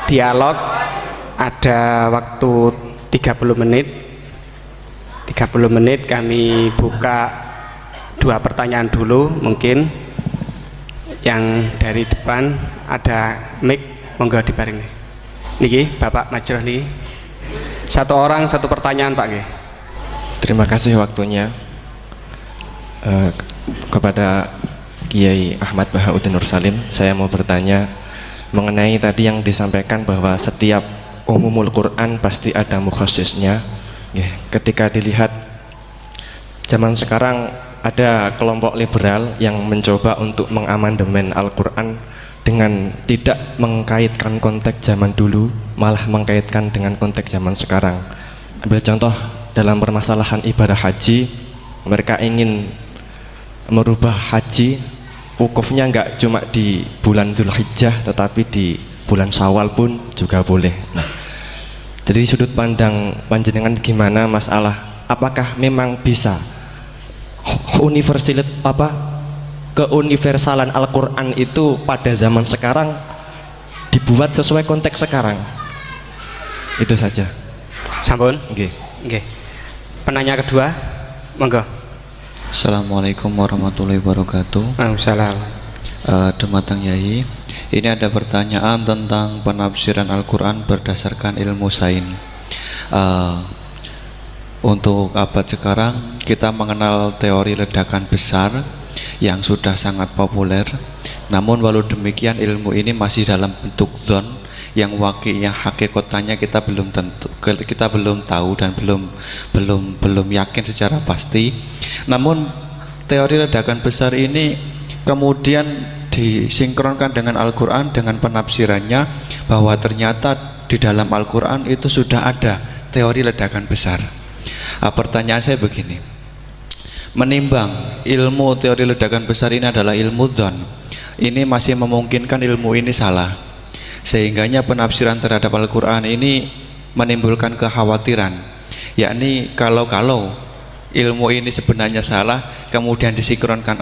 dialog ada waktu 30 menit. 30 menit kami buka 2 pertanyaan dulu. Mungkin yang dari depan ada mic, monggo dibareng nih. Niki Bapak Majroh nih. 1 orang 1 pertanyaan Pak nggih. Terima kasih waktunya. Kepada Kiai Ahmad Bahauddin Nur Salim, saya mau bertanya mengenai tadi yang disampaikan bahwa setiap umumul Quran pasti ada mukhassisnya. Ketika dilihat zaman sekarang ada kelompok liberal yang mencoba untuk mengamandemen Al-Quran dengan tidak mengkaitkan konteks zaman dulu, malah mengkaitkan dengan konteks zaman sekarang. Ambil contoh dalam permasalahan ibadah haji, mereka ingin merubah haji wukufnya nggak cuma di bulan Dzulhijjah tetapi di bulan Syawal pun juga boleh. Nah, dari sudut pandang panjenengan gimana masalah apakah memang bisa keuniversalan Al-Quran itu pada zaman sekarang dibuat sesuai konteks sekarang? Itu saja. Sampun? Nggih. Nggih. Penanya kedua, monggo. Assalamualaikum warahmatullahi wabarakatuh. Waalaikumsalam. Dumateng Yai, ini ada pertanyaan tentang penafsiran Al-Quran berdasarkan ilmu sains. Untuk abad sekarang kita mengenal teori ledakan besar yang sudah sangat populer. Namun walau demikian ilmu ini masih dalam bentuk zon yang hakikatnya kita belum tahu dan belum yakin secara pasti. Namun teori ledakan besar ini kemudian disinkronkan dengan Al-Quran dengan penafsirannya bahwa ternyata di dalam Al-Quran itu sudah ada teori ledakan besar. Pertanyaan saya begini, menimbang ilmu teori ledakan besar ini adalah ilmu dzon, ini masih memungkinkan ilmu ini salah, sehingganya penafsiran terhadap Al-Quran ini menimbulkan kekhawatiran, yakni kalau ilmu ini sebenarnya salah kemudian disinkronkan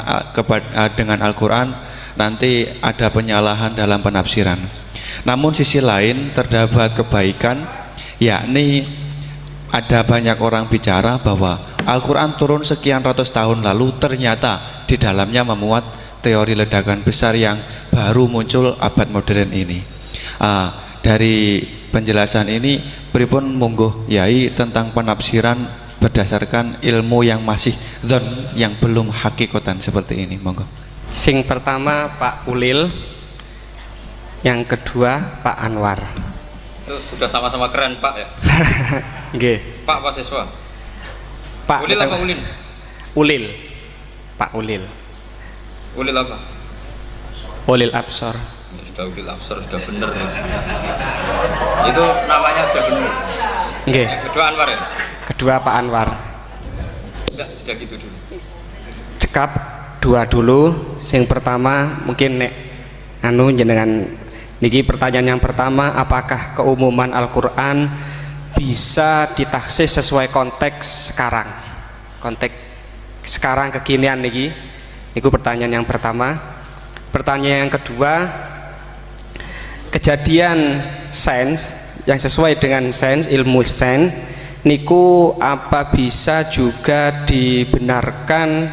dengan Al-Quran, nanti ada penyalahan dalam penafsiran. Namun sisi lain terdapat kebaikan, yakni ada banyak orang bicara bahwa Al-Quran turun sekian ratus tahun lalu ternyata di dalamnya memuat teori ledakan besar yang baru muncul abad modern ini. Dari penjelasan ini pripun monggo Yai tentang penafsiran berdasarkan ilmu yang masih dzon, yang belum hakikatan seperti ini, monggo. Sing pertama Pak Ulil, yang kedua Pak Anwar. Itu sudah sama-sama keren Pak ya. Nggih. Pak siswa. Pak Ulil apa Ulil? Ulil. Pak Ulil. Ulil apa? Ulil Absor. Sudah Ulil Absor, sudah bener ya. Itu namanya sudah bener. Nggih. Yang kedua Anwar ya? Kedua Pak Anwar. Enggak, sudah gitu dulu. Cekap 2 dulu. Sing pertama mungkin nek jenengan niki pertanyaan yang pertama, apakah keumuman Al-Quran bisa ditaksis sesuai konteks sekarang, konteks sekarang kekinian niki. Niku pertanyaan yang pertama. Pertanyaan yang kedua, kejadian sains yang sesuai dengan sains, ilmu sains niku apa bisa juga dibenarkan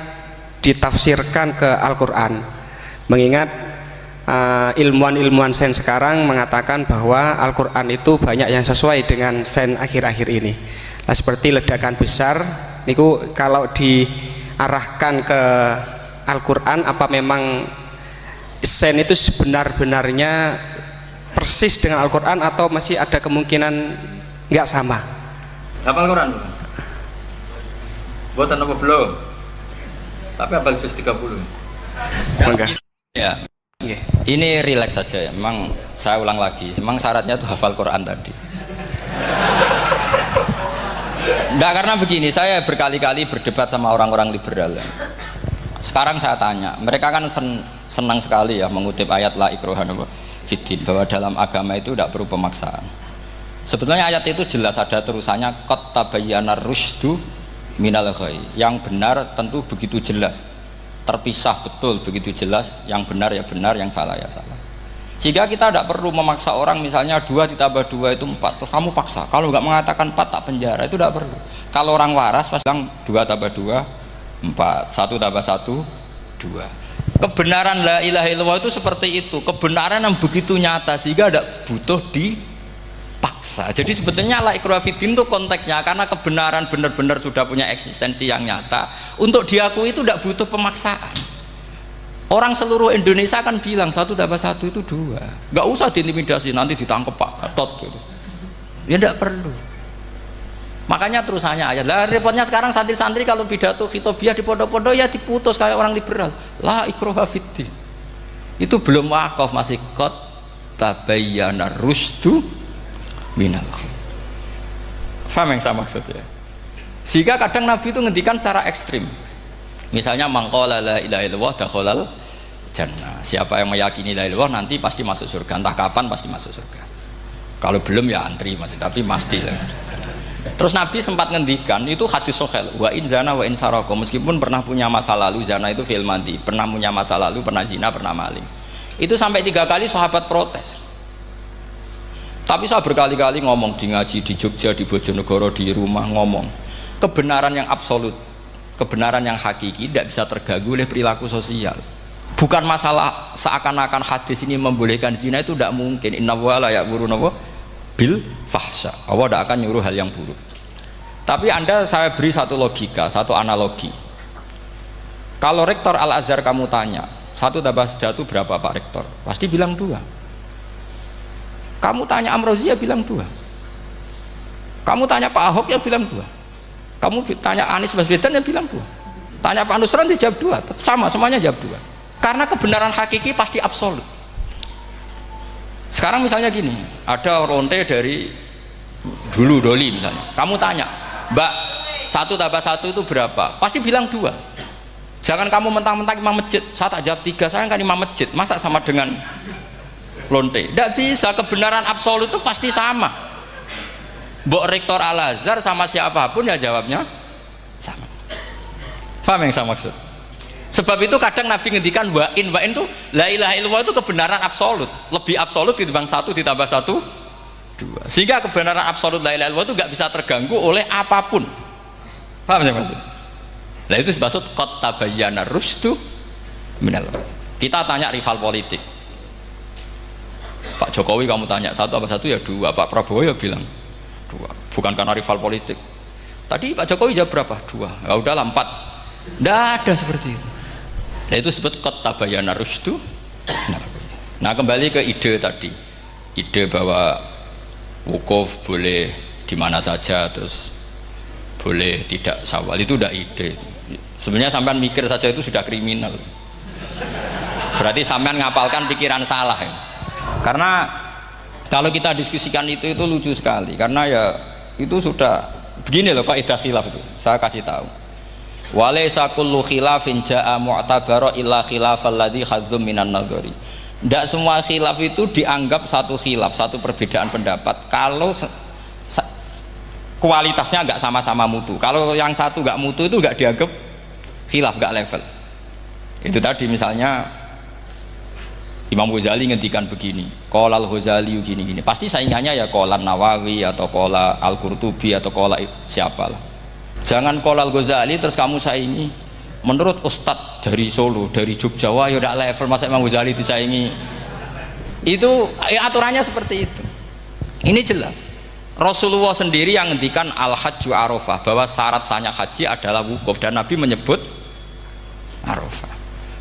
ditafsirkan ke Al-Quran, mengingat ilmuwan-ilmuwan sains sekarang mengatakan bahwa Al-Quran itu banyak yang sesuai dengan sains akhir-akhir ini. Nah, seperti ledakan besar niku kalau diarahkan ke Al-Quran, apa memang sains itu sebenar-benarnya persis dengan Al-Quran atau masih ada kemungkinan nggak sama? Hafal Quran bukan? Buatan apa belum? Tapi hafal juz 30. Enggak. Ya. Okay. Ini rileks saja ya. Memang saya ulang lagi. Memang syaratnya itu hafal Quran tadi. Enggak, karena begini, saya berkali-kali berdebat sama orang-orang liberal. Sekarang saya tanya, mereka kan senang sekali ya mengutip ayat la ikraha fiddin, bahwa dalam agama itu tidak perlu pemaksaan. Sebetulnya ayat itu jelas ada terusannya qad tabayyana rusydu minal ghayy. Yang benar tentu begitu jelas, terpisah betul begitu jelas, yang benar ya benar, yang salah ya salah. Sehingga kita tidak perlu memaksa orang, misalnya 2 ditambah 2 itu 4, terus kamu paksa, kalau nggak mengatakan 4 tak penjara, itu tidak perlu. Kalau orang waras pasti bilang 2 tambah 2 4, 1 tambah 1 2. Kebenaran la ilaha illallah itu seperti itu, kebenaran yang begitu nyata sehingga tidak butuh dipaksa. Jadi sebetulnya la ikraha fiddin itu konteksnya, karena kebenaran benar-benar sudah punya eksistensi yang nyata, untuk diakui itu tidak butuh pemaksaan. Orang seluruh Indonesia kan bilang 1 tambah 1 itu 2, nggak usah diintimidasi nanti ditangkap Pak Gatot gitu. Ya tidak perlu. Makanya terusannya ayat lah, repotnya sekarang santri-santri kalau pidato khitobiah di pondok-pondok ya diputus kayak orang liberal, la ikraha fiddin. Itu belum wakaf, masih qad tabayyana rusdu minal ghayy. Faham yang saya maksud ya? Sehingga kadang Nabi itu ngendikan secara ekstrim, misalnya mangqala la ilaha illallah dakhalal jannah, siapa yang meyakini la ilaha illallah nanti pasti masuk surga, entah kapan pasti masuk surga, kalau belum ya antri masih, tapi pasti lah. Terus Nabi sempat ngendikan, itu hadis sahih, wa in zana wa in saraka, meskipun pernah punya masa lalu, zana itu fi'il madhi, pernah punya masa lalu, pernah zina, pernah maling, itu sampai 3 kali sahabat protes. Tapi saya berkali-kali ngomong di ngaji di Jogja, di Bojonegoro, di rumah ngomong, kebenaran yang absolut, kebenaran yang hakiki tidak bisa terganggu oleh perilaku sosial. Bukan masalah seakan-akan hadis ini membolehkan zina, itu tidak mungkin. Inna wa la ya'muru bil fahsya, Allah tidak akan nyuruh hal yang buruk. Tapi saya beri satu logika, satu analogi. Kalau rektor Al-Azhar kamu tanya 1 tambah 1 berapa Pak Rektor, pasti bilang 2. Kamu tanya Amrozi ya bilang 2. Kamu tanya Pak Ahok ya bilang 2. Kamu tanya Anies Baswedan ya bilang 2. Tanya Pak Nusron dia jawab 2. Sama, semuanya jawab 2. Karena kebenaran hakiki pasti absolut. Sekarang misalnya gini, ada ronte dari dulu Doli misalnya, kamu tanya Mbak 1 tambah 1 itu berapa, pasti bilang 2. Jangan kamu mentang-mentang imam masjid, saya tak jawab 3, saya kan imam masjid, masa sama dengan lonte? Tidak bisa, kebenaran absolut itu pasti sama. Mbok rektor Al-Azhar sama siapapun ya jawabnya sama. Faham yang saya maksud? Sebab itu kadang Nabi ngendikan wa in itu la ilaha illallah itu kebenaran absolut, lebih absolut dibanding 1 ditambah 1 2. Sehingga kebenaran absolut la ilaha illallah itu nggak bisa terganggu oleh apapun. Paham saya maksud? Nah itu maksud qad tabayyana rusdu minal ghayy. Kita tanya rival politik, Pak Jokowi kamu tanya 1 tambah 1 ya 2, Pak Prabowo ya bilang 2, bukan karena rival politik. Tadi Pak Jokowi jawab berapa? 2, ya udahlah 4. Tidak ada seperti itu. Nah itu disebut qad tabayyana rusdu. Nah kembali ke ide tadi, ide bahwa wukuf boleh di mana saja, terus boleh tidak syawal, itu udah ide. Sebenarnya sampean mikir saja itu sudah kriminal. Berarti sampean ngapalkan pikiran salah ya. Karena kalau kita diskusikan itu lucu sekali, karena ya itu sudah begini loh kaidah khilaf itu. Saya kasih tahu. Walaysa kullu khilafin jaa mu'tabara illa khilafal ladzi khadzum minan nadhari. Tidak semua khilaf itu dianggap satu khilaf, satu perbedaan pendapat kalau kualitasnya nggak sama-sama mutu. Kalau yang satu nggak mutu itu nggak dianggap khilaf, nggak level. Itu tadi misalnya Imam Ghazali ngendikan begini, qala al-Ghazali gini-gini, pasti saingannya ya qala Nawawi atau qala Al-Qurtubi atau qala siapalah. Jangan qala al-Ghazali terus kamu saingi menurut Ustadz dari Solo, dari Jogja, wah ya udah level, masa Imam Ghazali disaingi. Itu ya, aturannya seperti itu. Ini jelas Rasulullah sendiri yang ngendikan al-hajju arafah, bahwa syarat sahnya haji adalah wukuf, dan Nabi menyebut arafah.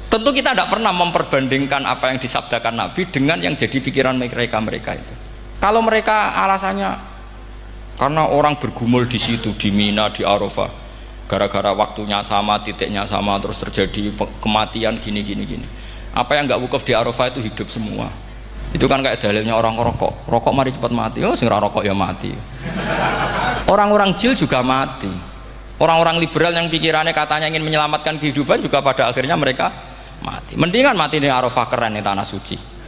Tentu kita tidak pernah memperbandingkan apa yang disabdakan Nabi dengan yang jadi pikiran mereka itu. Kalau mereka alasannya karena orang bergumul di situ, di Mina, di Arafah, gara-gara waktunya sama, titiknya sama, terus terjadi kematian gini. Apa yang nggak wukuf di Arafah itu hidup semua. Itu kan kayak dalilnya orang rokok mari cepat mati. Oh, sing rokok ya mati. Orang-orang jil juga mati. Orang-orang liberal yang pikirannya katanya ingin menyelamatkan kehidupan juga pada akhirnya mereka mati. Mendingan mati di Arafah, keren di tanah suci.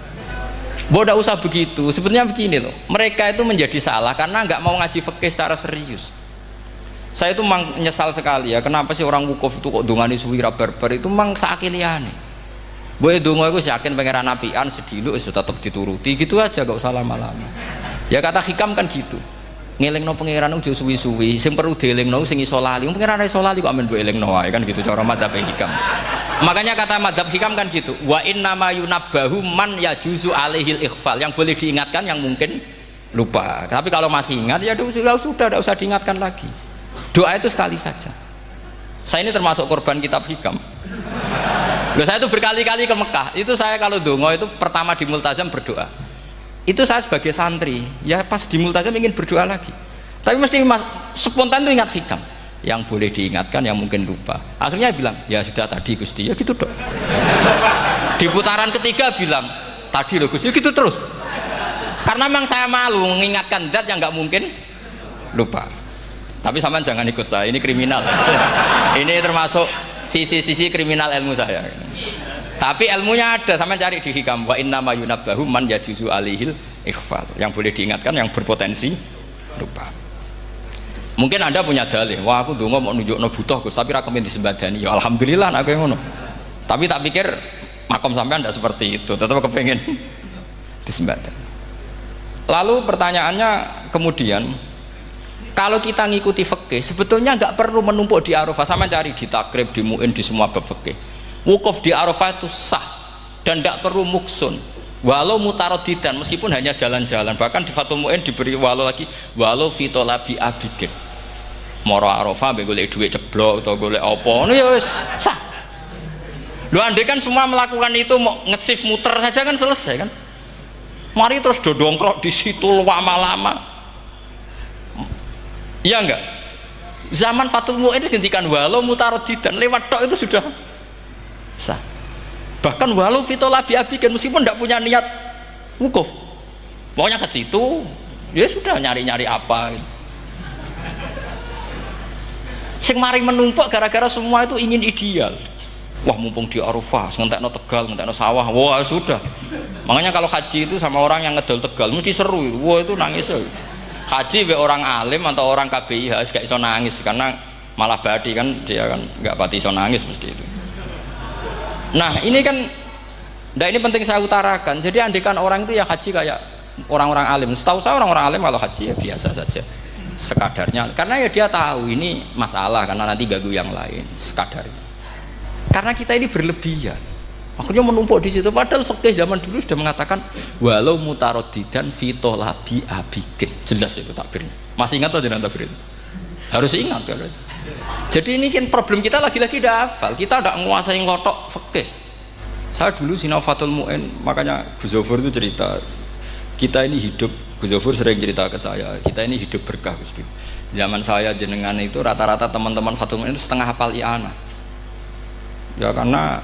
Tidak usah begitu. Sebenarnya begini loh, mereka itu menjadi salah karena nggak mau ngaji fikih secara serius. Saya itu menyesal sekali ya, kenapa sih orang wukuf itu kok dungani suwira barbar itu memang sakiliane. Boe donga iku yakin pangeran apian sediluk wis tetep dituruti gitu aja gak usah lama-lama. Ya kata hikam kan gitu. Ngelingno pangeran ojo suwi-suwi, sing perlu dielingno sing iso lali. Pangeran iso lali kok amen mbok elingno wae kan gitu cara madzhab hikam. Makanya kata madzhab hikam kan gitu. Wa inna ma yunabbahu man yajuzu alaihil ikhfal. Yang boleh diingatkan yang mungkin lupa. Tapi kalau masih ingat ya sudah tidak usah diingatkan lagi. Doa itu sekali saja. Saya ini termasuk korban kitab hikam. Loh, saya itu berkali-kali ke Mekah. Itu saya kalau dongo itu pertama di Multazam berdoa. Itu saya sebagai santri, ya pas di Multazam ingin berdoa lagi. Tapi mesti spontan itu ingat hikam. Yang boleh diingatkan, yang mungkin lupa. Akhirnya bilang, ya sudah tadi Gusti, ya gitu dong. Di putaran ketiga bilang, tadi loh Gusti, ya gitu terus. Karena memang saya malu mengingatkan dat yang nggak mungkin lupa. Tapi sampean jangan ikut saya, ini kriminal. Ini termasuk sisi-sisi kriminal ilmu saya. Tapi ilmunya ada, sampean cari di hikam. Wa inna ma yunabbahu man yajuzu alihil ikhfal. Yang boleh diingatkan, yang berpotensi lupa. Mungkin Anda punya dalih, wah aku dongo mau nunjukno butuh Gus, tapi ra kepen disembadani. Ya alhamdulillah aku yang ngono. Tapi tak pikir makom sampean tidak seperti itu, tetap kepengen disembadani. Lalu pertanyaannya kemudian, kalau kita ngikuti fikih sebetulnya nggak perlu menumpuk di Arafah. Sama cari di takrib, di mu'in, di semua bab fikih. Wukuf di Arafah itu sah dan tidak perlu muksun. Walau mutarodidan, meskipun hanya jalan-jalan. Bahkan di Fathul Mu'in diberi walau lagi, walau fitolabi abidin. Moro Arafah mbek golek dhuwit ceblok atau golek apa, ngono ya wis sah. Lho andai kan semua melakukan itu mau ngesif muter saja kan selesai kan. Mari terus dodongkrok di situ lama-lama. Iya enggak? Zaman Fathul Mu'in dihentikan walau mutarodidan, lewat tok itu sudah sah. Bahkan walau fitolabi abikan, meskipun tidak punya niat wukuf, pokoknya ke situ ya sudah nyari-nyari apa. Sing mari menumpuk gara-gara semua itu ingin ideal. Wah mumpung di Arafah, ngentekno Tegal, ngentekno sawah, wah sudah. Makanya kalau haji itu sama orang yang ngedol Tegal mesti seru, wah itu nangis. Haji be orang alim atau orang KBIH gak iso nangis karena malah badi kan, dia kan nggak pati iso nangis mesti itu. Nah ini kan, nah ini penting saya utarakan. Jadi andikan orang itu ya haji kayak orang-orang alim. Setahu saya orang-orang alim kalau haji ya biasa saja, sekadarnya. Karena ya dia tahu ini masalah karena nanti ganggu yang lain, sekadarnya. Karena kita ini berlebihan, akhirnya menumpuk di situ. Padahal fikih zaman dulu sudah mengatakan walau mutarodidan fitolabi abikin, jelas itu takbirnya. Masih ingat atau jangan takbir itu? Harus ingat kan? Jadi ini kan problem kita lagi-lagi tidak hafal, kita tidak menguasai ngotok fikih. Saya dulu sinau Fathul Mu'in, makanya Gus Zofur itu cerita, kita ini hidup, Gus Zofur sering cerita ke saya, kita ini hidup berkah Gus. Zaman saya jenengan itu rata-rata teman-teman Fathul Mu'in itu setengah hafal i'anah. Ya karena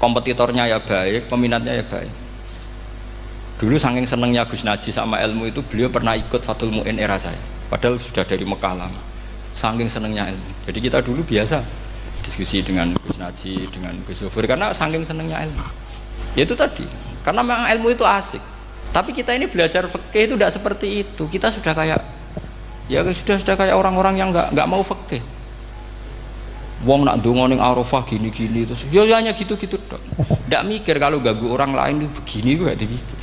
kompetitornya ya baik, peminatnya ya baik. Dulu saking senengnya Gus Naji sama ilmu itu, beliau pernah ikut Fathul Mu'in era saya, padahal sudah dari Mekah lama. Saking senengnya ilmu, jadi kita dulu biasa diskusi dengan Gus Naji, dengan Gus Zofur karena saking senengnya ilmu. Ya itu tadi, karena memang ilmu itu asik. Tapi kita ini belajar fikih itu tidak seperti itu. Kita sudah kayak, ya sudah kayak orang-orang yang nggak mau fikih. Wong nak ndonga ning Arafah gini-gini terus, ya hanya gitu-gitu dong. Tidak mikir kalau ganggu orang lain itu begini gue gak dipikir.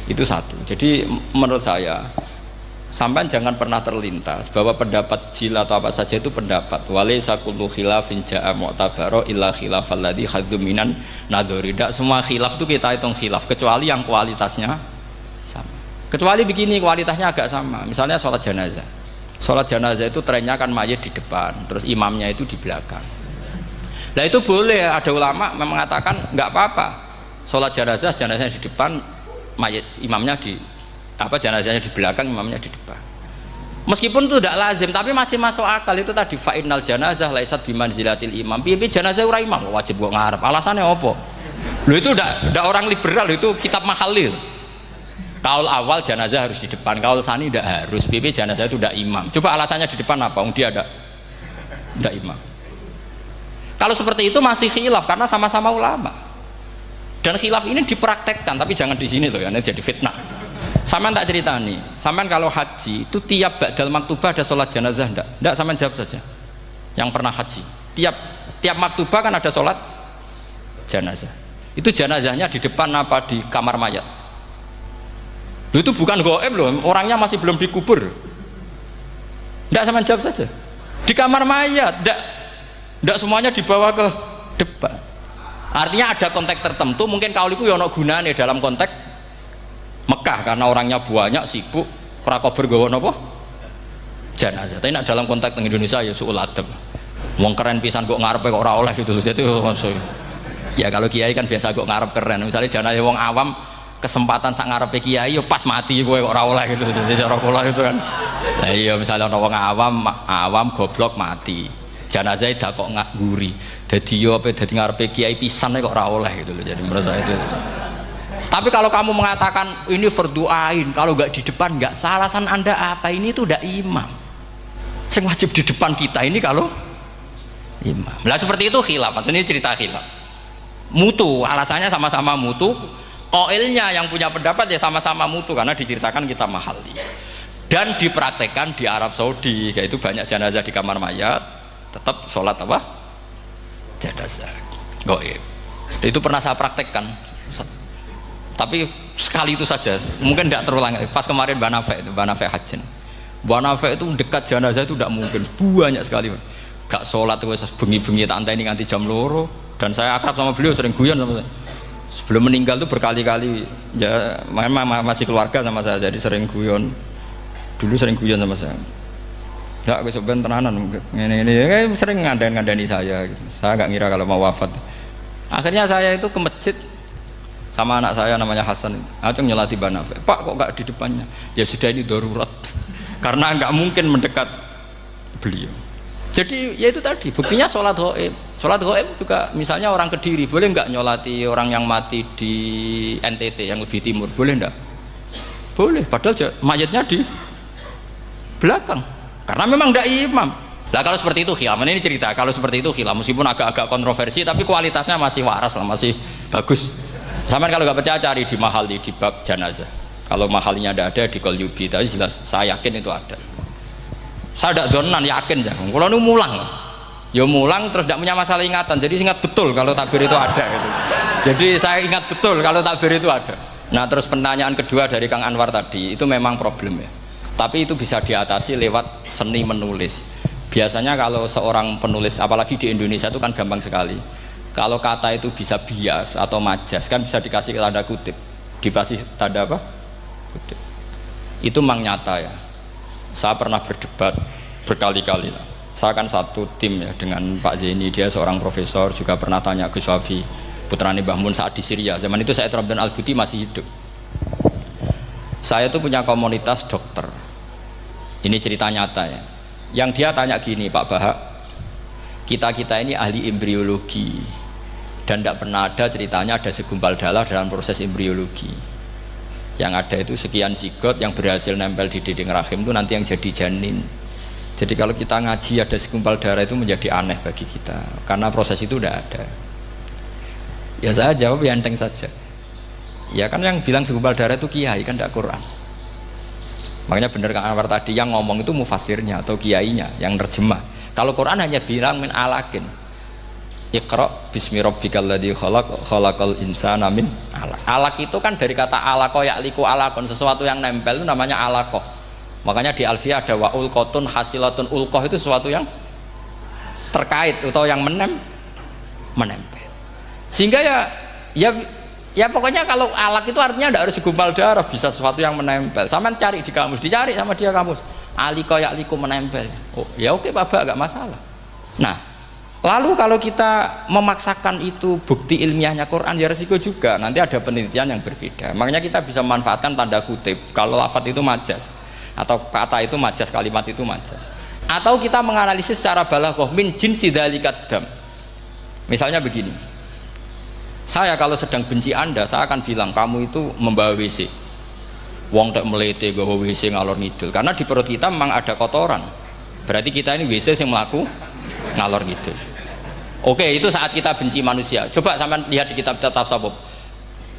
Itu satu. Jadi menurut saya, sampai jangan pernah terlintas bahwa pendapat jil atau apa saja itu pendapat. Walaysa kullu khilafin ja'a mu'tabaro illa khilafal ladzi khaddu minan nadhari. Tidak semua khilaf itu kita hitung khilaf kecuali yang kualitasnya sama. Kecuali begini kualitasnya agak sama. Misalnya sholat jenazah. Sholat jenazah itu trennya kan mayit di depan, terus imamnya itu di belakang. Nah itu boleh, ada ulama mengatakan nggak apa-apa. Sholat jenazahnya di depan, mayit imamnya di jenazahnya di belakang, imamnya di depan. Meskipun itu tidak lazim, tapi masih masuk akal. Itu tadi fa'innal janazah laisat bimanzilatil imam. Piye jenazah ora imam wajib kok ngarep. Alasannya apa? Lho itu tidak orang liberal, itu kitab Mahalil. Kaul awal jenazah harus di depan, kaul sani tidak harus. Piye jenazah itu tidak imam. Coba alasannya di depan apa? Dia ada tidak imam. Kalau seperti itu masih khilaf karena sama-sama ulama. Dan khilaf ini dipraktekkan, tapi jangan di sini loh ya, ini jadi fitnah. Saman tak cerita nih, saman kalau haji itu tiap ba'dal maktubah ada sholat jenazah enggak saman jawab saja. Yang pernah haji, tiap maktubah kan ada sholat jenazah. Itu jenazahnya di depan apa di kamar mayat? Itu bukan gaib loh, orangnya masih belum dikubur. Tidak, sama jawab saja. Di kamar mayat, tidak semuanya dibawa ke depan. Artinya ada konteks tertentu, mungkin kauliku yono gunane dalam konteks Mekah karena orangnya banyak, sibuk, kerakober gawa apa? Jenazah. Tapi dalam konteks Indonesia ya suul adab. Wong keren pisan kok ngarepe kok ora oleh gitu. Jadi ya kalau kiai kan biasa kok ngarep keren. Misalnya jenazah wong awam kesempatan sak ngarepe kiai yo pas mati kowe kok ora oleh gitu. Jadi cara kula itu kan. Lah iya misalnya ana wong awam goblok mati. Jenazah dak kok nguri. Dadi yo apa dadi ngarepe kiai pisan kok ora oleh gitu loh. Jadi menurut saya itu. Tapi kalau kamu mengatakan ini fardu ain, kalau nggak di depan nggak salah, alasan Anda apa? Ini itu udah imam. Yang wajib di depan kita ini kalau imam. Nah seperti itu khilaf. Ini cerita khilaf. Mutu, alasannya sama-sama mutu. Qailnya yang punya pendapat ya sama-sama mutu karena diceritakan kita mahali. Dan dipraktekkan di Arab Saudi, yaitu banyak jenazah di kamar mayat, tetap sholat apa? Jenazah. Gaib. Itu pernah saya praktekkan. Tapi sekali itu saja, mungkin tidak terulang. Pas kemarin Mbak Nafek Hajin, Mbak Nafek itu dekat jenazah itu tidak mungkin, banyak sekali. Gak sholat itu bengi-bengi tak ini nganti jam loro. Dan saya akrab sama beliau, sering guyon sama saya. Sebelum meninggal itu berkali-kali, ya masih keluarga sama saya, jadi sering guyon. Dulu sering guyon sama saya. Ya aku sebenarnya tenanan, ini sering ngandani saya. Gitu. Saya nggak ngira kalau mau wafat. Akhirnya saya itu ke masjid sama anak saya namanya Hasan, aku nyelati Mbak Nafek. Pak kok nggak di depannya? Ya sudah ini darurat, karena nggak mungkin mendekat beliau. Jadi ya itu tadi buktinya sholat gaib. Sholat gaib juga misalnya orang Kediri boleh nggak nyolati orang yang mati di NTT yang lebih timur, boleh nggak? Boleh, padahal mayatnya di belakang karena memang nggak imam. Lah kalau seperti itu khilaf, ini cerita kalau seperti itu khilaf meskipun agak-agak kontroversi tapi kualitasnya masih waras lah, masih bagus. Sampai kalau nggak percaya cari di mahali di bab jenazah. Kalau mahalinya ada di Qalyubi, tapi jelas saya yakin itu ada. Saya tidak donan yakin jangan. Kalau nu mulang, ya mulang terus tidak punya masalah ingatan. Jadi ingat betul kalau takbir itu ada. Gitu. Jadi saya ingat betul kalau takbir itu ada. Nah terus pertanyaan kedua dari Kang Anwar tadi itu memang problem ya. Tapi itu bisa diatasi lewat seni menulis. Biasanya kalau seorang penulis, apalagi di Indonesia itu kan gampang sekali. Kalau kata itu bisa bias atau majas kan bisa dikasih tanda kutip, dikasih tanda apa? Kutip. Itu memang nyata ya. Saya pernah berdebat berkali-kali. Saya kan satu tim ya dengan Pak Zaini, dia seorang profesor juga pernah tanya Gus Wafi, putrane Mbah Mun saat di Syria. Zaman itu saya Abdul Al-Ghudi masih hidup. Saya itu punya komunitas dokter. Ini cerita nyata ya. Yang dia tanya gini, Pak Bahak, kita ini ahli embriologi. Dan tidak pernah ada ceritanya ada segumpal darah dalam proses embriologi. Yang ada itu sekian zigot yang berhasil nempel di dinding rahim itu nanti yang jadi janin. Jadi kalau kita ngaji ada segumpal darah itu menjadi aneh bagi kita karena proses itu tidak ada. Ya saya jawab ya enteng saja. Ya kan yang bilang segumpal darah itu kiai kan tidak Quran. Makanya benar Kang Anwar tadi yang ngomong itu mufasirnya atau kiainya yang nerjemah. Kalau Quran hanya bilang min alakin. Iqra bismi rabbikal ladzi khalaq khalaqal insana min alaq. Alaq itu kan dari kata alaqa ya'liku alaqon, sesuatu yang nempel itu namanya alaqah. Makanya di Alfiyah ada wa ulqatun hasilatun, ulqah itu sesuatu yang terkait atau yang menempel. Sehingga ya pokoknya kalau alaq itu artinya tidak harus segumpal darah, bisa sesuatu yang menempel. Sama cari di kamus, dicari sama dia kamus. Alika ya'liku menempel. Oh, ya oke Bapak, enggak masalah. Nah, lalu kalau kita memaksakan itu bukti ilmiahnya Quran ya resiko juga, nanti ada penelitian yang berbeda. Makanya kita bisa memanfaatkan tanda kutip kalau lafadz itu majas atau kata itu majas, kalimat itu majas. Atau kita menganalisis secara balaghah min jinsi dzalikat dam. Misalnya begini, saya kalau sedang benci Anda, saya akan bilang kamu itu membawa WC. Wong tak melete gawa WC ngalor ngidul karena di perut kita memang ada kotoran. Berarti kita ini WC yang melaku ngalor ngidul. Oke, itu saat kita benci manusia. Coba sampean lihat di kitab tasawuf.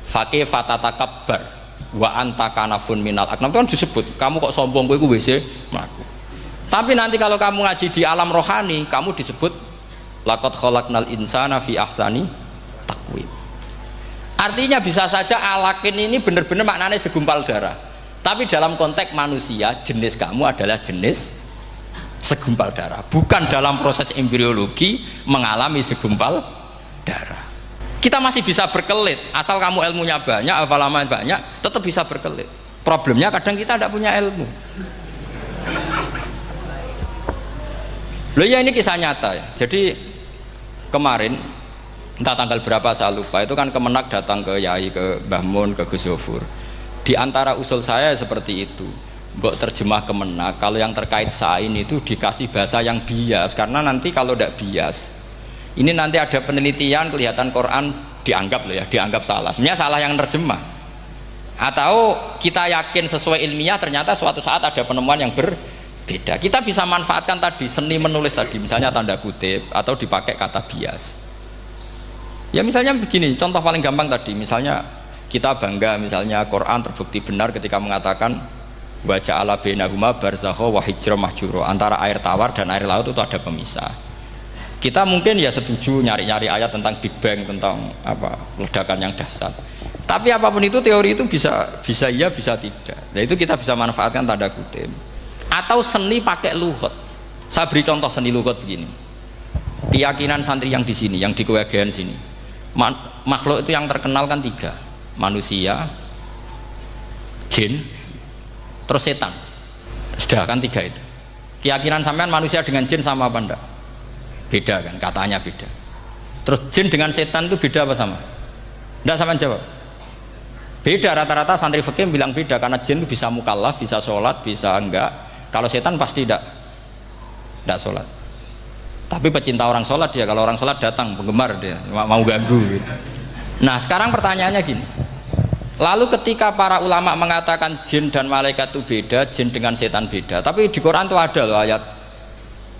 Faqih fatatakabbar wa anta kanafun minal aknam, itu kan disebut kamu kok sombong kowe iku WC mlaku. Tapi nanti kalau kamu ngaji di alam rohani, kamu disebut laqad khalaqnal insana fi ahsani taqwim. Artinya bisa saja alakin ini benar-benar maknanya segumpal darah, tapi dalam konteks manusia jenis kamu adalah jenis segumpal darah, bukan dalam proses embriologi mengalami segumpal darah. Kita masih bisa berkelit, asal kamu ilmunya banyak, hafalaman banyak, tetap bisa berkelit. Problemnya kadang kita tidak punya ilmu. Loh ya, ini kisah nyata ya. Jadi kemarin entah tanggal berapa saya lupa, itu kan Kemenak datang ke Yai, ke Mbah Mun, ke Gus Zofur. Di antara usul saya seperti itu, mbok terjemah Kemenak, kalau yang terkait sain itu dikasih bahasa yang bias, karena nanti kalau tidak bias, ini nanti ada penelitian kelihatan Quran dianggap loh ya, dianggap salah. Sebenarnya salah yang terjemah. Atau kita yakin sesuai ilmiah, ternyata suatu saat ada penemuan yang berbeda. Kita bisa manfaatkan tadi seni menulis tadi, misalnya tanda kutip atau dipakai kata bias. Ya misalnya begini, contoh paling gampang tadi, misalnya kita bangga misalnya Quran terbukti benar ketika mengatakan wa ja'ala bainahuma barzakha wa hijra mahjura, antara air tawar dan air laut itu ada pemisah. Kita mungkin ya setuju nyari-nyari ayat tentang Big Bang, tentang apa ledakan yang dahsyat. Tapi apapun itu teori itu bisa iya bisa tidak. Nah itu kita bisa manfaatkan tanda kutip. Atau seni pakai lughat. Saya beri contoh seni lughat begini. Keyakinan santri yang di sini, yang di kewagian sini, makhluk itu yang terkenal kan 3, manusia, jin, terus setan. Sudah kan 3 itu. Keyakinan sampean manusia dengan jin sama apa enggak? Beda kan, katanya beda. Terus jin dengan setan itu beda apa sama? Enggak, sampean jawab. Beda, rata-rata santri fikih bilang beda, karena jin itu bisa mukallaf, bisa sholat, bisa enggak. Kalau setan pasti enggak sholat. Tapi pecinta orang sholat dia, kalau orang sholat datang, penggemar dia, mau ganggu gitu. Nah sekarang pertanyaannya gini, lalu ketika para ulama mengatakan jin dan malaikat itu beda, jin dengan setan beda, tapi di Quran itu ada loh ayat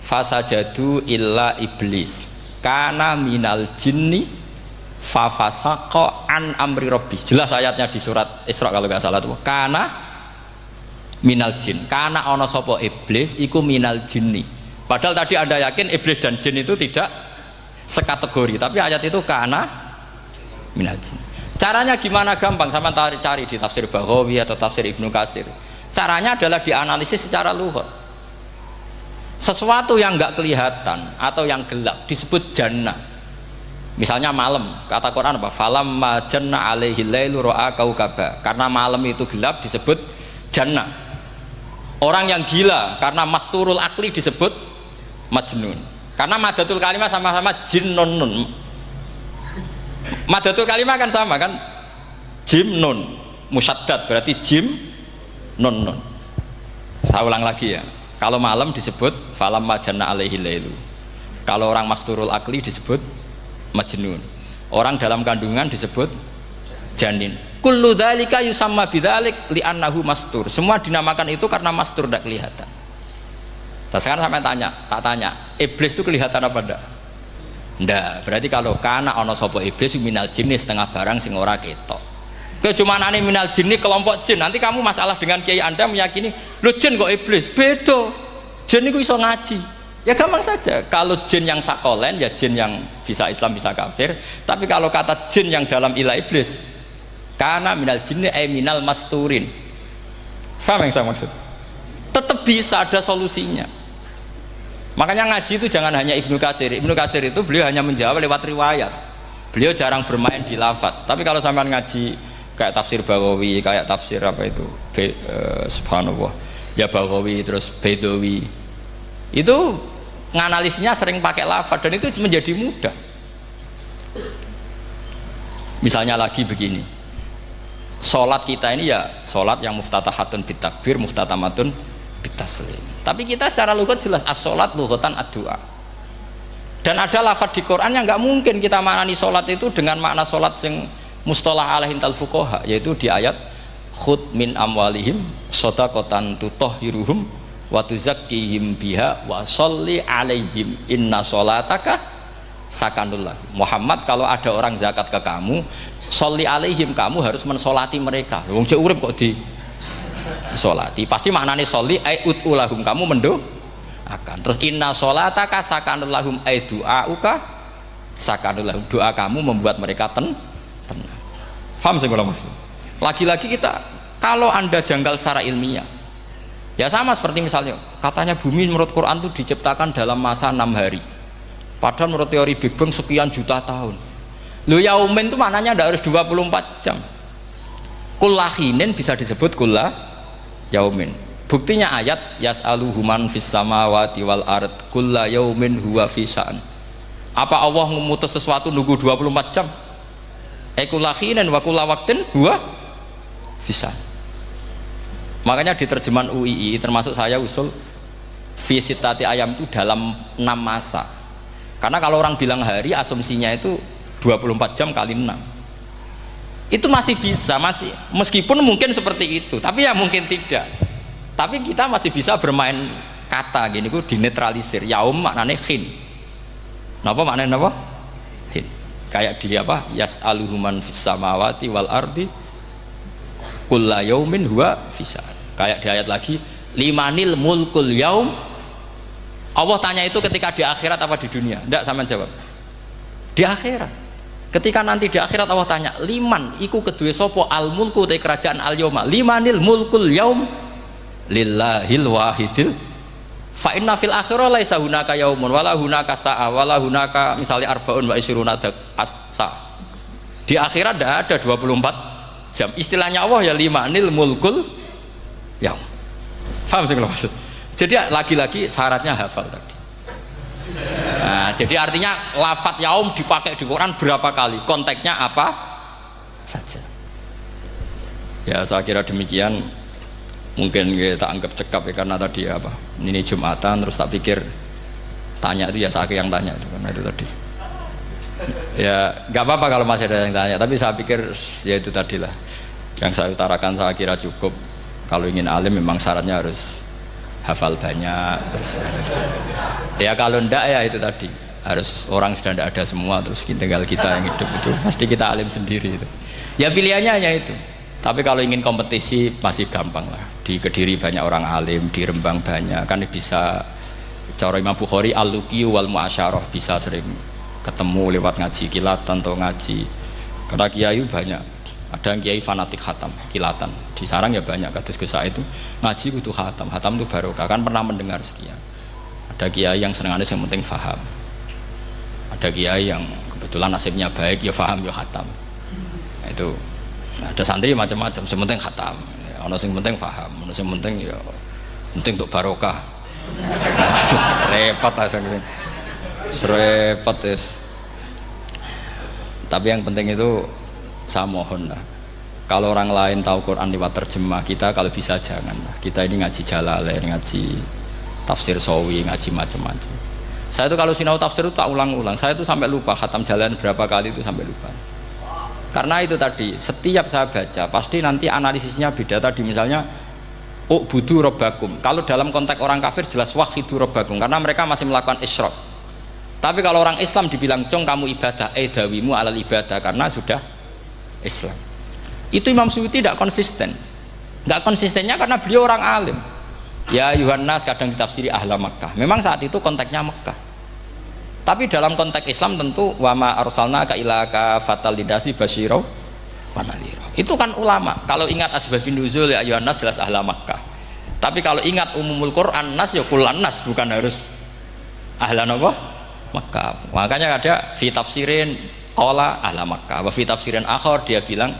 fasajadu illa iblis kana minal jinni fafasaqa an amri rabbi. Jelas ayatnya di surat Isra kalau nggak salah tuh, kana minal jin, kana ono sopo iblis iku minal jinni. Padahal tadi Anda yakin iblis dan jin itu tidak sekategori, tapi ayat itu kana minal jin. Caranya gimana? Gampang, sama cari di tafsir Baghawi atau tafsir Ibnu Katsir. Caranya adalah dianalisis secara lughat. Sesuatu yang nggak kelihatan atau yang gelap disebut jannah. Misalnya malam, kata Quran apa? Falamma janna alaihi lailu ra'a kaukaba. Karena malam itu gelap disebut jannah. Orang yang gila karena masturul akli disebut majnun. Karena madatul kalimah sama-sama jinnun. Madatul kalimah kan sama kan? Jim nun musyaddad berarti jim nun nun. Saya ulang lagi ya. Kalau malam disebut falamma janna alaihi lailu. Kalau orang masturul akli disebut majnun. Orang dalam kandungan disebut janin. Kullu dzalika yusamma bidzalik li'annahu mastur. Semua dinamakan itu karena mastur, tidak kelihatan. Nah, sekarang sampai tak tanya, iblis itu kelihatan apa enggak? Enggak. Berarti kalau kana ana sapa iblis minal jinni setengah barang sing ora ketok. Kecumanane minal jinni kelompok jin. Nanti kamu masalah dengan kiai Anda meyakini, "Lho jin kok iblis?" Beda. Jin itu iso ngaji. Ya gampang saja, kalau jin yang sakolen ya jin yang bisa Islam bisa kafir, tapi kalau kata jin yang dalam ilah iblis karena minal jinni minal masturin, paham yang saya maksud? Tetap bisa ada solusinya. Makanya ngaji itu jangan hanya Ibnu Katsir. Ibnu Katsir itu beliau hanya menjawab lewat riwayat, beliau jarang bermain di lafadz. Tapi kalau sampean ngaji kayak tafsir Baghawi, kayak tafsir apa itu subhanallah ya Baghawi, terus Bedawi, itu nganalisnya sering pakai lafadz dan itu menjadi mudah. Misalnya lagi begini, sholat kita ini ya sholat yang muftatahatun bitakbir, muftatamatun bitaslim. Tapi kita secara lughat jelas as-sholat lughatan ad-du'a. Dan ada lafadz di Quran yang nggak mungkin kita maknani sholat itu dengan makna sholat yang mustalah alaihim tal fuqaha, yaitu di ayat khud min amwalihim shadaqatan tutahhiruhum wa tuzakkihim biha wa sholli alaihim inna sholataka sakanullah. Muhammad, kalau ada orang zakat ke kamu, sholli alaihim, kamu harus mensolati mereka. Wong cek urip kok di solati, pasti maknanya sholli ai utulahum, kamu mendoakan. Terus inna sholataka sakanullahum ai du'auka sakanullahum, doa kamu membuat mereka tenang. Paham sih kalau maksud? Lagi-lagi kita, kalau Anda janggal secara ilmiah, ya sama seperti misalnya katanya bumi menurut Quran itu diciptakan dalam masa 6 hari, padahal menurut teori Big Bang sekian juta tahun. Lo yaumin itu maknanya tidak harus 24 jam. Kullahinin bisa disebut kullah yaumin. Buktinya ayat yas'aluhu man fis samawati wal ard kulla yaumin huwa fi sya'an. Apa Allah memutus sesuatu nunggu 24 jam? Kullahinin wa kulla waqtin huwa fi sya'an. Makanya di terjemahan UII termasuk saya usul fi sittati ayam itu dalam 6 masa. Karena kalau orang bilang hari asumsinya itu 24 jam kali 6 itu masih bisa, masih meskipun mungkin seperti itu, tapi ya mungkin tidak, tapi kita masih bisa bermain kata gini, ku dinetralisir. Yaum maknanya khin, napa maknanya napa? Khin, kayak di apa, yas'aluhu man fis samawati wal ardi kulla yaumin huwa fisa. Kayak di ayat lagi limanil mulkul yaum. Allah tanya itu ketika di akhirat apa di dunia? Tidak, sama jawab di akhirat. Ketika nanti di akhirat Allah tanya liman iku kedue sopo al mulku te kerajaan al yauma, limanil mulkul yaum lillahil wahidil fa inna fil akhirah laisa hunaka yaumun wala hunaka sa'a wala hunaka misalnya arbaun wa isyruna sa. Di akhirat tidak ada 24 jam. Istilahnya Allah ya limanil mulkul yaum. Paham sih kalau maksud? Jadi lagi-lagi syaratnya hafal tadi. Nah, jadi artinya lafadz yaum dipakai di Quran berapa kali, konteksnya apa saja. Ya saya kira demikian. Mungkin kita anggap cekap ya, karena tadi apa, ini Jumatan terus tak pikir tanya itu ya saya yang tanya itu, karena itu tadi ya nggak apa-apa kalau masih ada yang tanya, tapi saya pikir ya itu tadilah yang saya utarakan. Saya kira cukup. Kalau ingin alim memang syaratnya harus hafal banyak, terus ya kalau ndak ya itu tadi harus orang sudah ndak ada semua, terus tinggal kita yang hidup, itu pasti kita alim sendiri itu. Ya pilihannya hanya itu. Tapi kalau ingin kompetisi masih gampang lah. Di Kediri banyak orang alim, di Rembang banyak, kan bisa. Cara Imam Bukhari al-luqi wal mu'asyarah, bisa sering ketemu lewat ngaji kilatan atau ngaji. Karena kiai banyak. Ada yang kiai fanatik khatam, kilatan. Di sarang ya banyak, kados Gus itu ngaji butuh khatam. Khatam itu barokah, kan pernah mendengar sekian. Ada kiai yang senengannya yang penting faham. Ada kiai yang kebetulan nasibnya baik, ya faham ya khatam. Itu ada santri macam-macam, yang penting khatam. Ono sing penting faham, ono sing penting ya penting untuk barokah. Terus repot langsung. Repot terus. Tapi yang penting itu saya mohon lah, kalau orang lain tahu Quran lewat terjemah, kita kalau bisa jangan lah. Kita ini ngaji Jalalain, ngaji tafsir Sawi, ngaji macam-macam. Saya itu kalau sinau tafsir itu tak ulang-ulang. Saya itu sampai lupa khatam Jalalain berapa kali, itu sampai lupa. Karena itu tadi, setiap saya baca pasti nanti analisisnya beda. Tadi misalnya u'budu rabbakum, kalau dalam konteks orang kafir jelas wahidu rabbakum, karena mereka masih melakukan isyrak. Tapi kalau orang Islam dibilang cong kamu ibadah, dawimu alal ibadah, karena sudah Islam. Itu Imam Suyuti tidak konsisten. Tidak konsistennya karena beliau orang alim. Ya Yohanes kadang ditafsiri ahla Makkah. Memang saat itu konteksnya Makkah. Tapi dalam konteks Islam tentu wama arsalnaka illa kafatal lidasi basyira wa nadhira. Itu kan ulama. Kalau ingat asbabun nuzul ya Yohanes jelas ahla Makkah. Tapi kalau ingat umumul Quran nas ya kullan nas, bukan harus ahla apa? Makkah. Makanya ada fi tafsirin qala ahla Makkah, wa fi tafsirin akhar dia bilang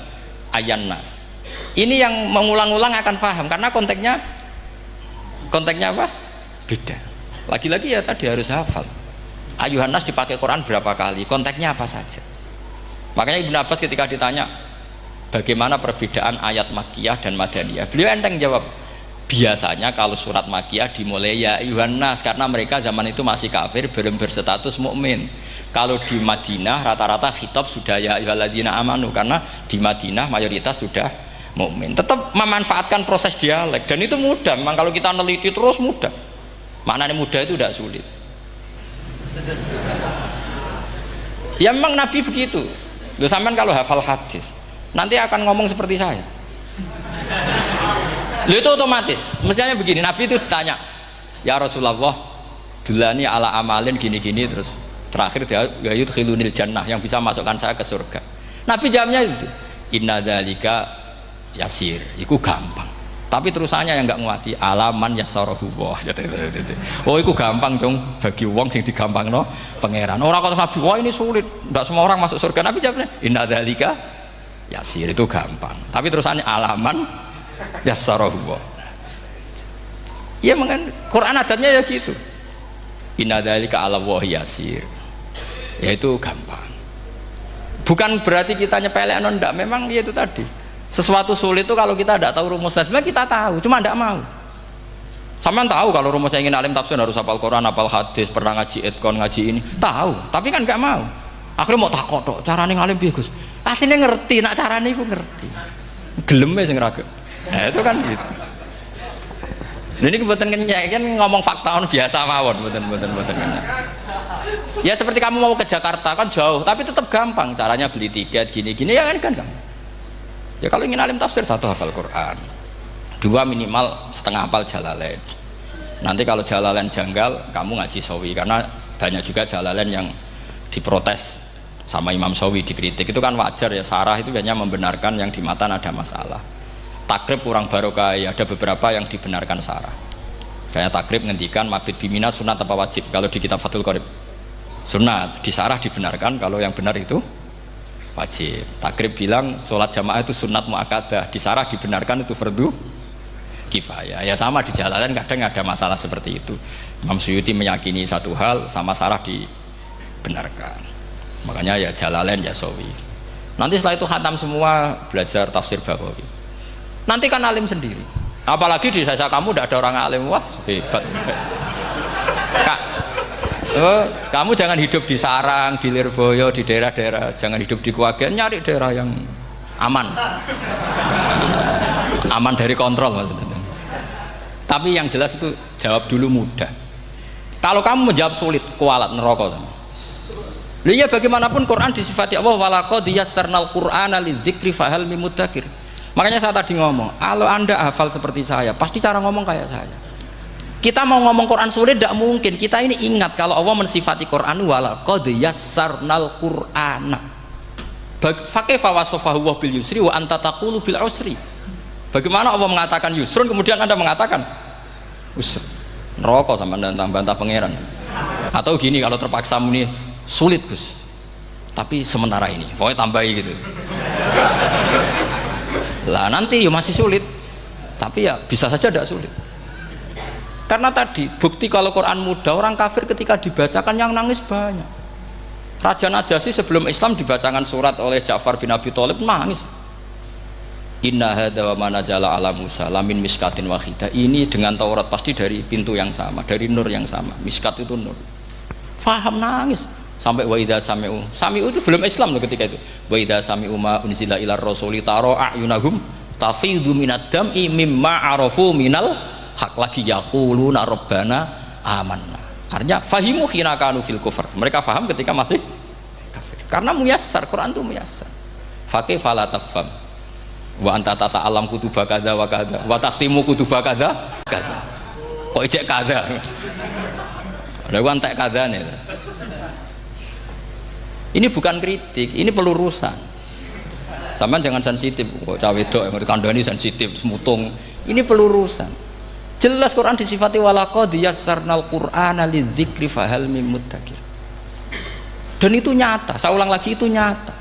ayan nas. Ini yang mengulang-ulang akan paham karena konteksnya apa? Beda. Lagi-lagi ya tadi harus hafal. Ayuhan nas dipakai Quran berapa kali? Konteksnya apa saja? Makanya Ibnu Abbas ketika ditanya bagaimana perbedaan ayat Makkiyah dan Madaniyah, beliau enteng jawab. Biasanya kalau surat Makkiyah dimulai ya ayuhan nas karena mereka zaman itu masih kafir, belum berstatus mukmin. Kalau di Madinah rata-rata khitab sudah ya ayyuhalladzina amanu, karena di Madinah mayoritas sudah mukmin. Tetap memanfaatkan proses dialek dan itu mudah. Memang kalau kita neliti terus mudah. Maknanya mudah itu tidak sulit. Ya memang Nabi begitu. Loh, sampean kalau hafal hadis nanti akan ngomong seperti saya. Loh, itu otomatis. Mestinya begini, Nabi itu ditanya, "Ya Rasulullah, dulani ala amalin gini-gini," terus terakhir dia yudkhilunil jannah, yang bisa masukkan saya ke surga. Nabi jawabnya itu, inna dzalika yasir, iku gampang. Tapi terusannya yang nggak nguati alaman yassarahu wa. Oh iku gampang dong bagi wong sing digampangno pangeran. Orang kata Nabi, wah ini sulit, tidak semua orang masuk surga. Nabi jawabnya inna dzalika yasir, itu gampang. Tapi terusannya alaman yassarahu wa. Ya mengen Quran adatnya ya gitu. Inna dzalika ala wa yasir. Ya itu gampang. Bukan berarti kita nyepelek ndak, memang ya itu tadi. Sesuatu sulit itu kalau kita tidak tahu rumusnya, sebenarnya kita tahu, cuma tidak mau. Sampean tahu kalau rumusnya ingin alim tafsir harus hafal Quran, hafal hadis, pernah ngaji etkon, ngaji ini, tahu, tapi kan nggak mau. Akhirnya mau takut dok, caranya ngalim bagus. Aslinya ngerti, nak caranya aku ngerti. Gelemnya sing raga. Nah itu kan gitu. Ini kebetulan kenyek kan ngomong fakta biasa mawon, betul kenyek. Ya seperti kamu mau ke Jakarta kan jauh, tapi tetap gampang. Caranya beli tiket gini-gini ya kan gampang. Ya kalau ingin alim tafsir, 1 hafal Quran, 2 minimal setengah hafal Jalalain. Nanti kalau Jalalain janggal, kamu ngaji Sawi, karena banyak juga Jalalain yang diprotes sama Imam Sawi, dikritik. Itu kan wajar ya, sarah itu hanya membenarkan yang di matan ada masalah. Takrib kurang barokah, ya ada beberapa yang dibenarkan sarah. Kayak takrib ngendikan mabit bimina sunat apa wajib. Kalau di kitab Fathul Qorib sunat, di sarah dibenarkan, kalau yang benar itu wajib. Takrib bilang sholat jamaah itu sunat muakkadah, di sarah dibenarkan itu fardu kifayah. Ya sama di Jalalain kadang ada masalah seperti itu. Imam Suyuti meyakini satu hal, sama sarah dibenarkan. Makanya ya Jalalain ya Sawi. Nanti setelah itu khatam semua, belajar tafsir Baghawi. Nanti kan alim sendiri. Apalagi di desa kamu tidak ada orang alim, wah hebat. Kak, kamu jangan hidup di sarang, di Lirboyo, di daerah-daerah, jangan hidup di Kuagen, nyari daerah yang aman, aman dari kontrol maksudnya. Tapi yang jelas itu jawab dulu mudah. Kalau kamu menjawab sulit, kualat neraka sama. Lihat bagaimanapun Quran disifati Allah walaqad yassarnal Qur'ana lidzikri fahal mim mudzakir. Makanya saya tadi ngomong, kalau anda hafal seperti saya, pasti cara ngomong kayak saya. Kita mau ngomong Quran sulit tidak mungkin. Kita ini ingat kalau Allah mensifati Quran walaqad yassarnal Qur'ana. Fakaifa wasafahu wa bil yusri wa anta taqulu bil usri. Bagaimana Allah mengatakan yusrun kemudian anda mengatakan usr. Neraka sama bantah pangeran. Atau gini, kalau terpaksa muni sulit Gus. Tapi sementara ini, pokoknya tambahi gitu. Lah nanti ya masih sulit. Tapi ya bisa saja tidak sulit. Karena tadi bukti kalau Quran mudah, orang kafir ketika dibacakan yang nangis banyak. Raja Najasyi sebelum Islam dibacakan surat oleh Ja'far bin Abi Thalib nangis. Inna hadza wa manazala ala Musa lamin miskatin wahidah. Ini dengan Taurat pasti dari pintu yang sama, dari nur yang sama. Miskat itu nur. Faham nangis sampai wa idza sami'u. Sami'u itu belum Islam loh ketika itu. Wa idza sami'u ma unzila ilar rasuli tara a'yunahum tafidu minad dam'i mimma arafu minal hak lagi yaquluna rabbana amanna. Artinya fahimu khina kanu fil kufr. Mereka faham ketika masih kafir. Karena muyassar, Quran itu muyassar. Fakaifa la tafham. Wa anta tata'alam kutuba kadza wa kadza wa takhtimu kutuba kadza kadza. Kok ijek kadza. Ada wan tek kadzane. Ini bukan kritik, ini pelurusan. Sampeyan jangan sensitif, kok cah wedok yang dikandani sensitif, mutung. Ini pelurusan. Jelas Quran disifati walaqad yassarnal Qur'ana lidzikri fahal mim mudzakir. Dan itu nyata, saya ulang lagi itu nyata.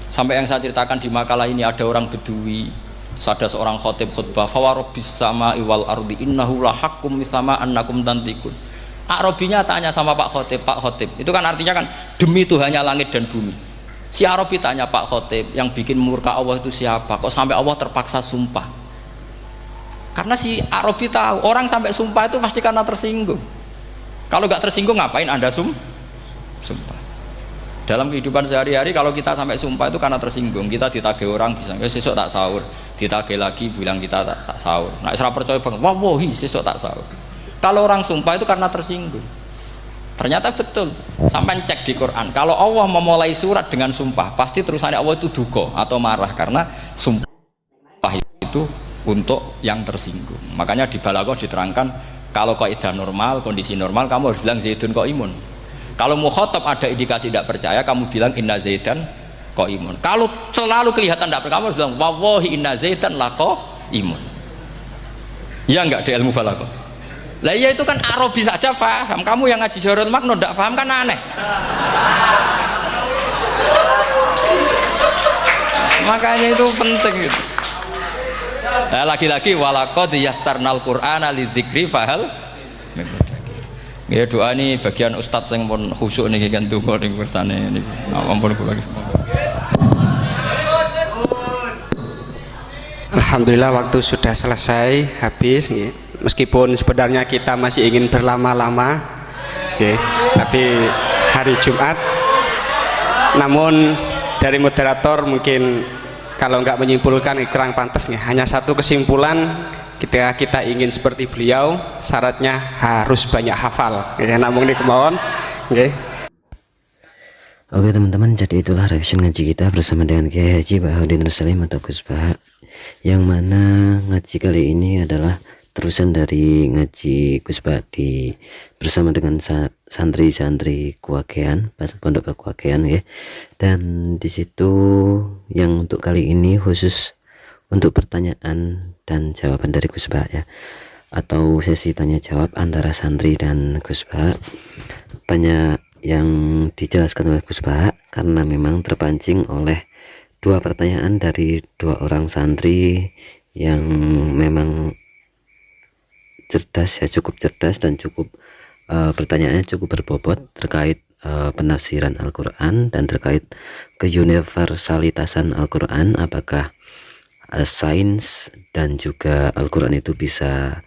Sampai yang saya ceritakan di makalah ini ada orang Bedui, ada seorang khotib khutbah fawarabbis sama'i wal ardi innahu lahaqqum mithama annakum tantikun. Arabinya tanya sama Pak Khotib, itu kan artinya kan demi Tuhannya langit dan bumi. Si Arabi tanya Pak Khotib, yang bikin murka Allah itu siapa? Kok sampai Allah terpaksa sumpah? Karena si Arabi tahu orang sampai sumpah itu pasti karena tersinggung. Kalau nggak tersinggung ngapain anda sumpah? Dalam kehidupan sehari-hari kalau kita sampai sumpah itu karena tersinggung. Kita ditagih orang bisa, sesuk tak sahur. Ditagih lagi bilang kita tak sahur. Nah, isra percaya banget, wah wahi sesuk tak sahur. Kalau orang sumpah itu karena tersinggung. Ternyata betul. Sampai cek di Quran. Kalau Allah memulai surat dengan sumpah, pasti terusannya Allah itu duka atau marah karena sumpah itu untuk yang tersinggung. Makanya di Balaghah diterangkan kalau kaidah normal, kondisi normal kamu harus bilang Zaidun qaimun. Kalau mukhatab ada indikasi tidak percaya, kamu bilang inna Zaidan imun. Kalau selalu kelihatan tidak kamu harus bilang wallahi inna zaidan imun. Ya enggak di ilmu balaghah. Lah iya itu kan Arabi saja paham. Kamu yang ngaji Jahrul Makno tidak paham kan aneh. Makanya itu penting gitu. Nah, lagi-lagi walaqad yassarnal qur'ana lidzikri fahal min mudzakir. Ya doa ini bagian ustadz yang pun khusyuk niki kan donga ning kersane niki. Ampun kula. Alhamdulillah waktu sudah selesai habis nggih. Meskipun sebenarnya kita masih ingin berlama-lama nggih, tapi hari Jumat. Namun dari moderator mungkin kalau nggak menyimpulkan kurang pantas nih. Hanya satu kesimpulan, ketika kita ingin seperti beliau syaratnya harus banyak hafal ya, namun ini kemauan okay. Oke teman-teman, jadi itulah reaction ngaji kita bersama dengan Kiai Haji Bahaudin Nursalim atau Gus Baha, yang mana ngaji kali ini adalah terusan dari ngaji Gus Baha bersama dengan santri-santri Kuakean, Pondok Kuakean ya. Dan disitu yang untuk kali ini khusus untuk pertanyaan dan jawaban dari Gus Baha ya, atau sesi tanya jawab antara santri dan Gus Baha. Banyak yang dijelaskan oleh Gus Baha karena memang terpancing oleh dua pertanyaan dari dua orang santri yang memang cerdas ya, cukup cerdas dan cukup pertanyaannya cukup berbobot terkait penafsiran Al-Quran dan terkait keuniversalitasan Al-Quran, apakah sains dan juga Al-Quran itu bisa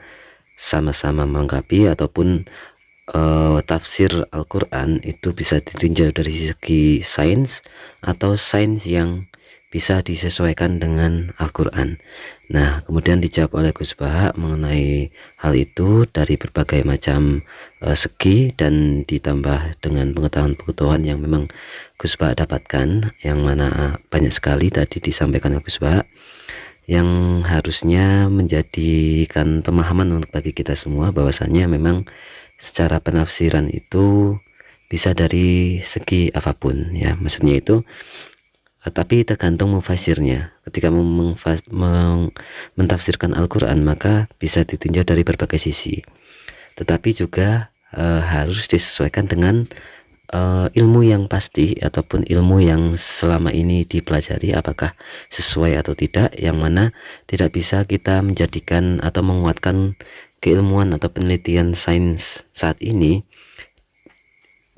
sama-sama melengkapi, ataupun tafsir Al-Quran itu bisa ditinjau dari segi sains atau sains yang bisa disesuaikan dengan Al-Quran. Nah, kemudian dijawab oleh Gus Baha mengenai hal itu dari berbagai macam segi, dan ditambah dengan pengetahuan-pengetahuan yang memang Gus Baha dapatkan, yang mana banyak sekali tadi disampaikan oleh Gus Baha, yang harusnya menjadikan pemahaman untuk bagi kita semua bahwasannya memang secara penafsiran itu bisa dari segi apapun ya, maksudnya itu tapi tergantung mufasirnya. Ketika mentafsirkan Al-Quran maka bisa ditinjau dari berbagai sisi, tetapi juga harus disesuaikan dengan ilmu yang pasti ataupun ilmu yang selama ini dipelajari apakah sesuai atau tidak, yang mana tidak bisa kita menjadikan atau menguatkan keilmuan atau penelitian sains saat ini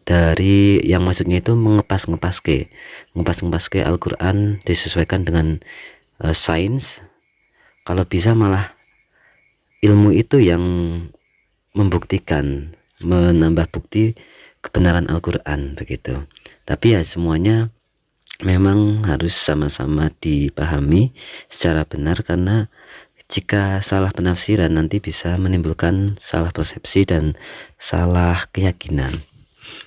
dari yang maksudnya itu mengepas ke Al-Quran disesuaikan dengan sains. Kalau bisa malah ilmu itu yang membuktikan, menambah bukti kebenaran Al-Quran begitu. Tapi ya semuanya memang harus sama-sama dipahami secara benar, karena jika salah penafsiran nanti bisa menimbulkan salah persepsi dan salah keyakinan.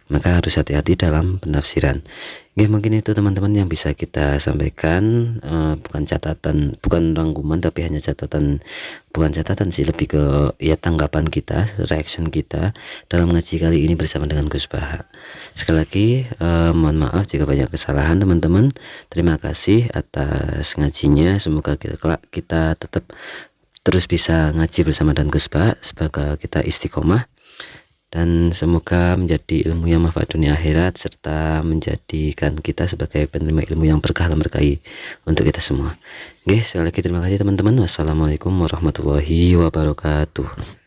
Maka harus hati-hati dalam penafsiran. Oke, mungkin itu teman-teman yang bisa kita sampaikan, bukan catatan, bukan rangkuman, tapi hanya catatan, bukan catatan sih, lebih ke ya tanggapan kita, reaction kita dalam ngaji kali ini bersama dengan Gus Baha. Sekali lagi mohon maaf jika banyak kesalahan teman-teman. Terima kasih atas ngajinya. Semoga kita tetap terus bisa ngaji bersama dengan Gus Baha, semoga kita istiqomah, dan semoga menjadi ilmu yang manfaat dunia akhirat, serta menjadikan kita sebagai penerima ilmu yang berkah dan berkahi untuk kita semua. Oke, sekali lagi terima kasih teman-teman. Wassalamualaikum warahmatullahi wabarakatuh.